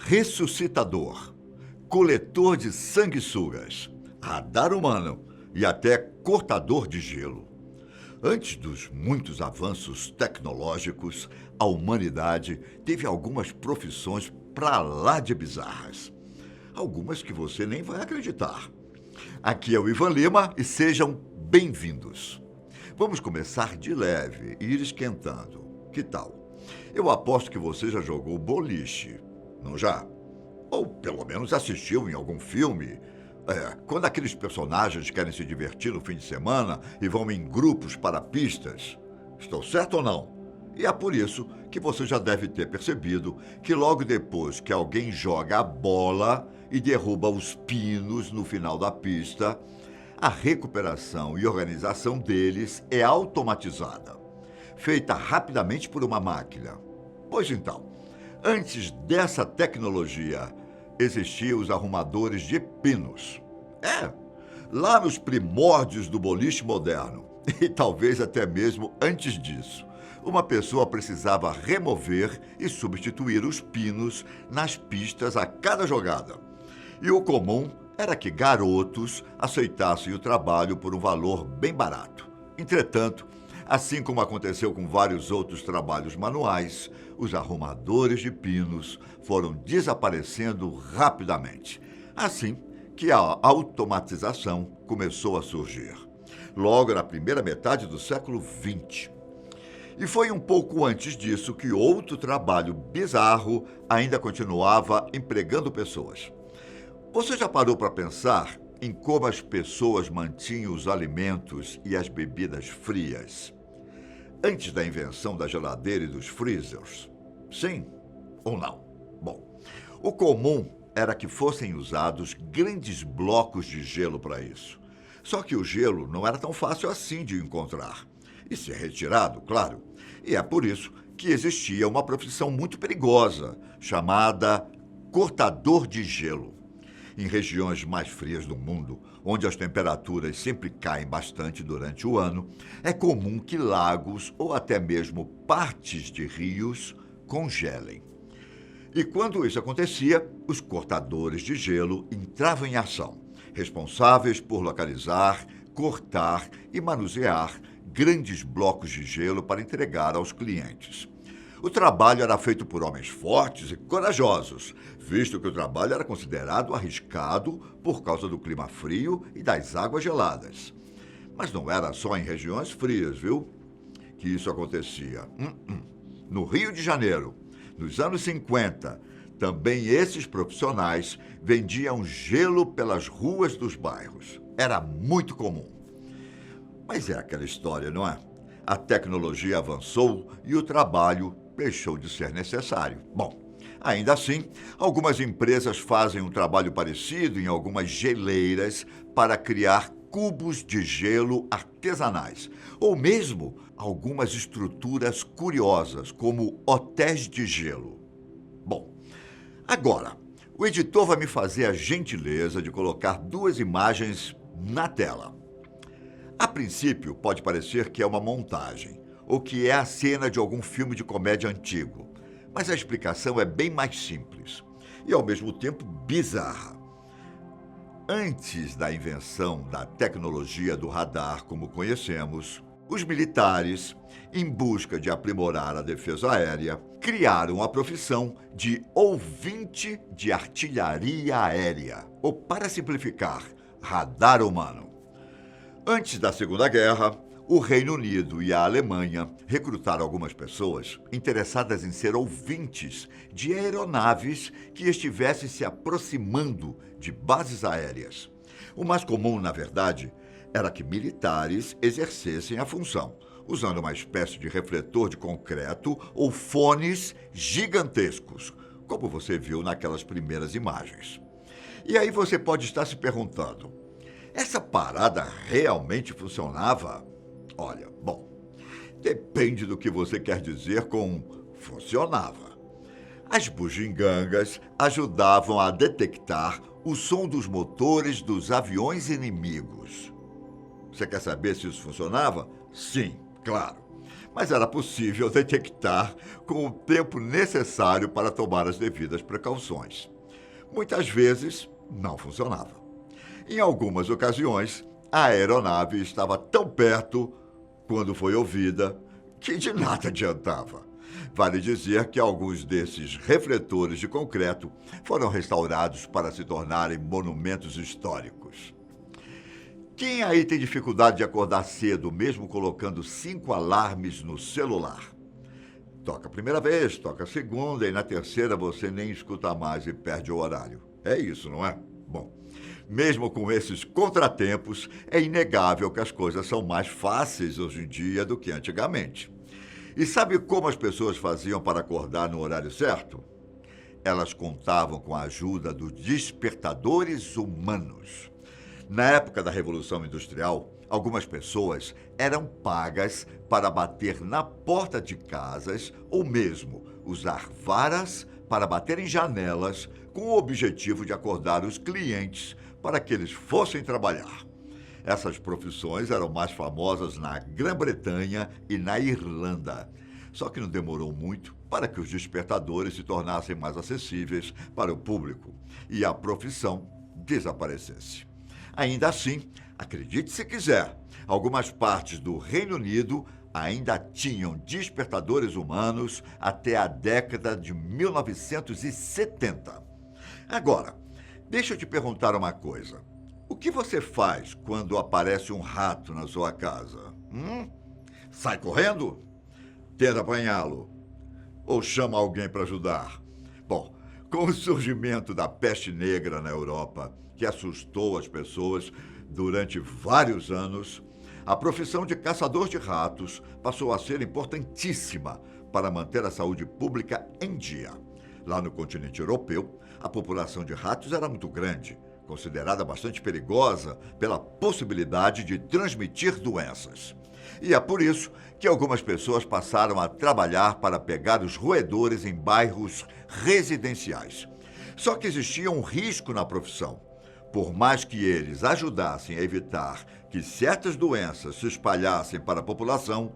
ressuscitador, coletor de sanguessugas, radar humano e até cortador de gelo. Antes dos muitos avanços tecnológicos, a humanidade teve algumas profissões pra lá de bizarras. Algumas que você nem vai acreditar. Aqui é o Ivan Lima e sejam bem-vindos. Vamos começar de leve e ir esquentando. Que tal? Eu aposto que você já jogou boliche, não já? Ou pelo menos assistiu em algum filme. Quando aqueles personagens querem se divertir no fim de semana e vão em grupos para pistas. Estou certo ou não? E é por isso que você já deve ter percebido que logo depois que alguém joga a bola e derruba os pinos no final da pista, a recuperação e organização deles é automatizada, feita rapidamente por uma máquina. Pois então, antes dessa tecnologia, existiam os arrumadores de pinos. Lá nos primórdios do boliche moderno, e talvez até mesmo antes disso, uma pessoa precisava remover e substituir os pinos nas pistas a cada jogada. E o comum era que garotos aceitassem o trabalho por um valor bem barato. Entretanto, assim como aconteceu com vários outros trabalhos manuais, os arrumadores de pinos foram desaparecendo rapidamente. Assim que a automatização começou a surgir, logo na primeira metade do século XX. E foi um pouco antes disso que outro trabalho bizarro ainda continuava empregando pessoas. Você já parou para pensar em como as pessoas mantinham os alimentos e as bebidas frias antes da invenção da geladeira e dos freezers? Sim ou não? Bom, o comum era que fossem usados grandes blocos de gelo para isso. Só que o gelo não era tão fácil assim de encontrar e ser retirado, claro. E é por isso que existia uma profissão muito perigosa, chamada cortador de gelo. Em regiões mais frias do mundo, onde as temperaturas sempre caem bastante durante o ano, é comum que lagos ou até mesmo partes de rios congelem. E quando isso acontecia, os cortadores de gelo entravam em ação, responsáveis por localizar, cortar e manusear grandes blocos de gelo para entregar aos clientes. O trabalho era feito por homens fortes e corajosos, visto que o trabalho era considerado arriscado por causa do clima frio e das águas geladas. Mas não era só em regiões frias, viu, que isso acontecia. No Rio de Janeiro, nos anos 50, também esses profissionais vendiam gelo pelas ruas dos bairros. Era muito comum. Mas é aquela história, não é? A tecnologia avançou e o trabalho deixou de ser necessário. Bom, ainda assim, algumas empresas fazem um trabalho parecido em algumas geleiras para criar cubos de gelo artesanais, ou mesmo algumas estruturas curiosas, como hotéis de gelo. Bom, agora, o editor vai me fazer a gentileza de colocar duas imagens na tela. A princípio, pode parecer que é uma montagem, ou que é a cena de algum filme de comédia antigo. Mas a explicação é bem mais simples e, ao mesmo tempo, bizarra. Antes da invenção da tecnologia do radar como conhecemos, os militares, em busca de aprimorar a defesa aérea, criaram a profissão de ouvinte de artilharia aérea, ou, para simplificar, radar humano. Antes da Segunda Guerra, o Reino Unido e a Alemanha recrutaram algumas pessoas interessadas em ser ouvintes de aeronaves que estivessem se aproximando de bases aéreas. O mais comum, na verdade, era que militares exercessem a função, usando uma espécie de refletor de concreto ou fones gigantescos, como você viu naquelas primeiras imagens. E aí você pode estar se perguntando, essa parada realmente funcionava? Olha, bom, depende do que você quer dizer com funcionava. As bugigangas ajudavam a detectar o som dos motores dos aviões inimigos. Você quer saber se isso funcionava? Sim, claro. mas era possível detectar com o tempo necessário para tomar as devidas precauções. Muitas vezes, não funcionava. Em algumas ocasiões, a aeronave estava tão perto, quando foi ouvida, que de nada adiantava. Vale dizer que alguns desses refletores de concreto foram restaurados para se tornarem monumentos históricos. Quem aí tem dificuldade de acordar cedo, mesmo colocando 5 alarmes no celular? Toca a primeira vez, toca a segunda e na terceira você nem escuta mais e perde o horário. É isso, não é? Bom, mesmo com esses contratempos, é inegável que as coisas são mais fáceis hoje em dia do que antigamente. E sabe como as pessoas faziam para acordar no horário certo? Elas contavam com a ajuda dos despertadores humanos. Na época da Revolução Industrial, algumas pessoas eram pagas para bater na porta de casas ou mesmo usar varas para bater em janelas com o objetivo de acordar os clientes para que eles fossem trabalhar. Essas profissões eram mais famosas na Grã-Bretanha e na Irlanda. Só que não demorou muito para que os despertadores se tornassem mais acessíveis para o público e a profissão desaparecesse. Ainda assim, acredite se quiser, algumas partes do Reino Unido ainda tinham despertadores humanos até a década de 1970. Agora, deixa eu te perguntar uma coisa. O que você faz quando aparece um rato na sua casa? Sai correndo? Tenta apanhá-lo? Ou chama alguém para ajudar? Bom, com o surgimento da peste negra na Europa, que assustou as pessoas durante vários anos, a profissão de caçador de ratos passou a ser importantíssima para manter a saúde pública em dia. Lá no continente europeu, a população de ratos era muito grande, considerada bastante perigosa pela possibilidade de transmitir doenças. E é por isso que algumas pessoas passaram a trabalhar para pegar os roedores em bairros residenciais. Só que existia um risco na profissão. Por mais que eles ajudassem a evitar que certas doenças se espalhassem para a população,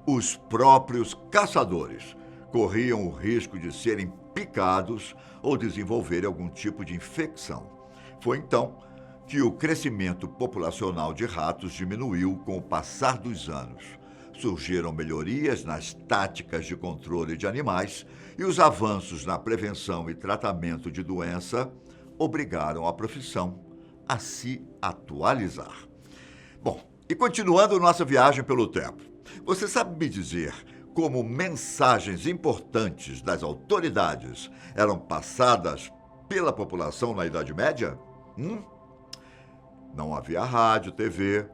os próprios caçadores corriam o risco de serem picados ou desenvolverem algum tipo de infecção. Foi então que o crescimento populacional de ratos diminuiu com o passar dos anos. Surgiram melhorias nas táticas de controle de animais e os avanços na prevenção e tratamento de doença obrigaram a profissão a se atualizar. Bom, e continuando nossa viagem pelo tempo, você sabe me dizer como mensagens importantes das autoridades eram passadas pela população na Idade Média? Não havia rádio, TV.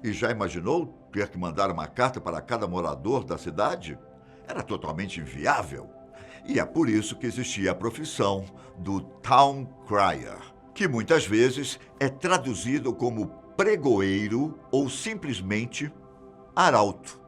E já imaginou ter que mandar uma carta para cada morador da cidade? Era totalmente inviável. E é por isso que existia a profissão do Town Crier, que muitas vezes é traduzido como pregoeiro ou simplesmente arauto.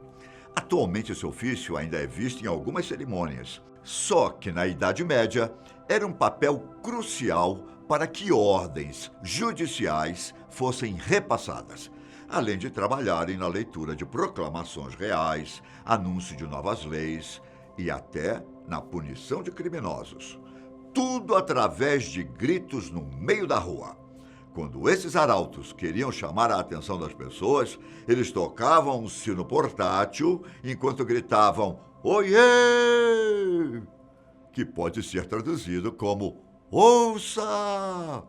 Atualmente esse ofício ainda é visto em algumas cerimônias. Só que na Idade Média era um papel crucial para que ordens judiciais fossem repassadas, além de trabalharem na leitura de proclamações reais, anúncio de novas leis e até na punição de criminosos. Tudo através de gritos no meio da rua. Quando esses arautos queriam chamar a atenção das pessoas, eles tocavam um sino portátil enquanto gritavam "Oiê!", que pode ser traduzido como "Ouça!".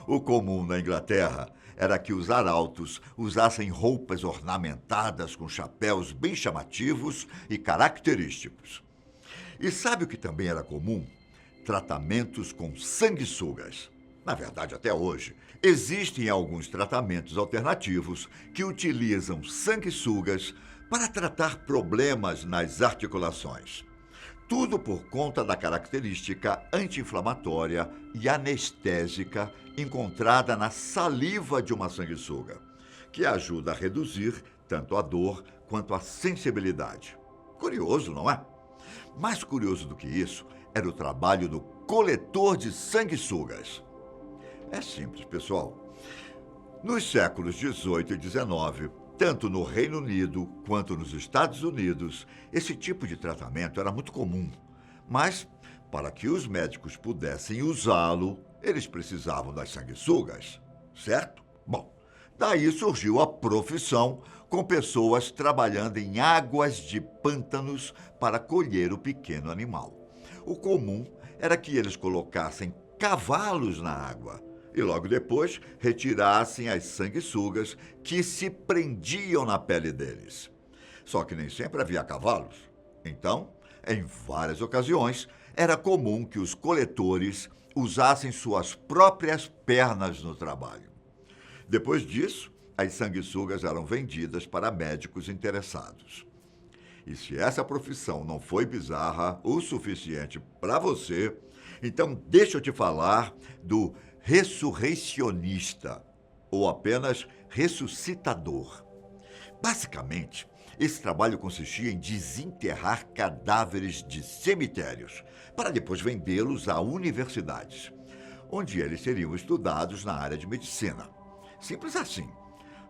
O comum na Inglaterra era que os arautos usassem roupas ornamentadas com chapéus bem chamativos e característicos. E sabe o que também era comum? Tratamentos com sanguessugas. Na verdade, até hoje, existem alguns tratamentos alternativos que utilizam sanguessugas para tratar problemas nas articulações. Tudo por conta da característica anti-inflamatória e anestésica encontrada na saliva de uma sanguessuga, que ajuda a reduzir tanto a dor quanto a sensibilidade. Curioso, não é? Mais curioso do que isso era o trabalho do coletor de sanguessugas. É simples, pessoal. Nos séculos XVIII e XIX, Tanto no Reino Unido quanto nos Estados Unidos, esse tipo de tratamento era muito comum. Mas, para que os médicos pudessem usá-lo, eles precisavam das sanguessugas, certo? Bom, daí surgiu a profissão, com pessoas trabalhando em águas de pântanos para colher o pequeno animal. O comum era que eles colocassem cavalos na água e logo depois retirassem as sanguessugas que se prendiam na pele deles. Só que nem sempre havia cavalos. Então, em várias ocasiões, era comum que os coletores usassem suas próprias pernas no trabalho. Depois disso, as sanguessugas eram vendidas para médicos interessados. E se essa profissão não foi bizarra o suficiente para você, então deixa eu te falar do ressurreicionista, ou apenas ressuscitador. Basicamente, esse trabalho consistia em desenterrar cadáveres de cemitérios, para depois vendê-los a universidades, onde eles seriam estudados na área de medicina. Simples assim,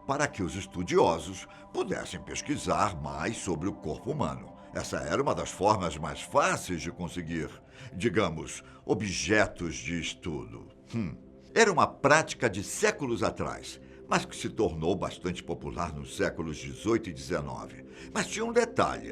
para que os estudiosos pudessem pesquisar mais sobre o corpo humano. Essa era uma das formas mais fáceis de conseguir, digamos, objetos de estudo. Era uma prática de séculos atrás, mas que se tornou bastante popular nos séculos XVIII e XIX. Mas tinha um detalhe,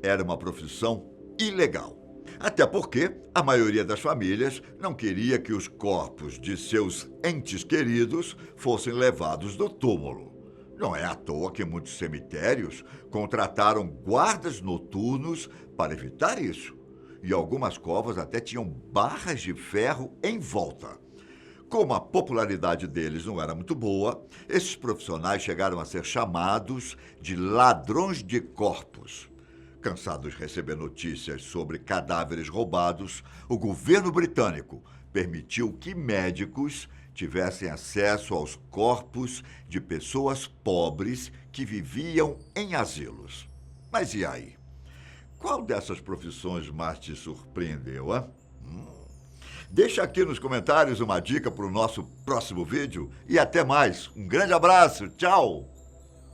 era uma profissão ilegal. Até porque a maioria das famílias não queria que os corpos de seus entes queridos fossem levados do túmulo. Não é à toa que muitos cemitérios contrataram guardas noturnos para evitar isso. E algumas covas até tinham barras de ferro em volta. Como a popularidade deles não era muito boa, esses profissionais chegaram a ser chamados de ladrões de corpos. Cansados de receber notícias sobre cadáveres roubados, o governo britânico permitiu que médicos tivessem acesso aos corpos de pessoas pobres que viviam em asilos. Mas e aí? Qual dessas profissões mais te surpreendeu, hein? Deixa aqui nos comentários uma dica para o nosso próximo vídeo e até mais. Um grande abraço, tchau!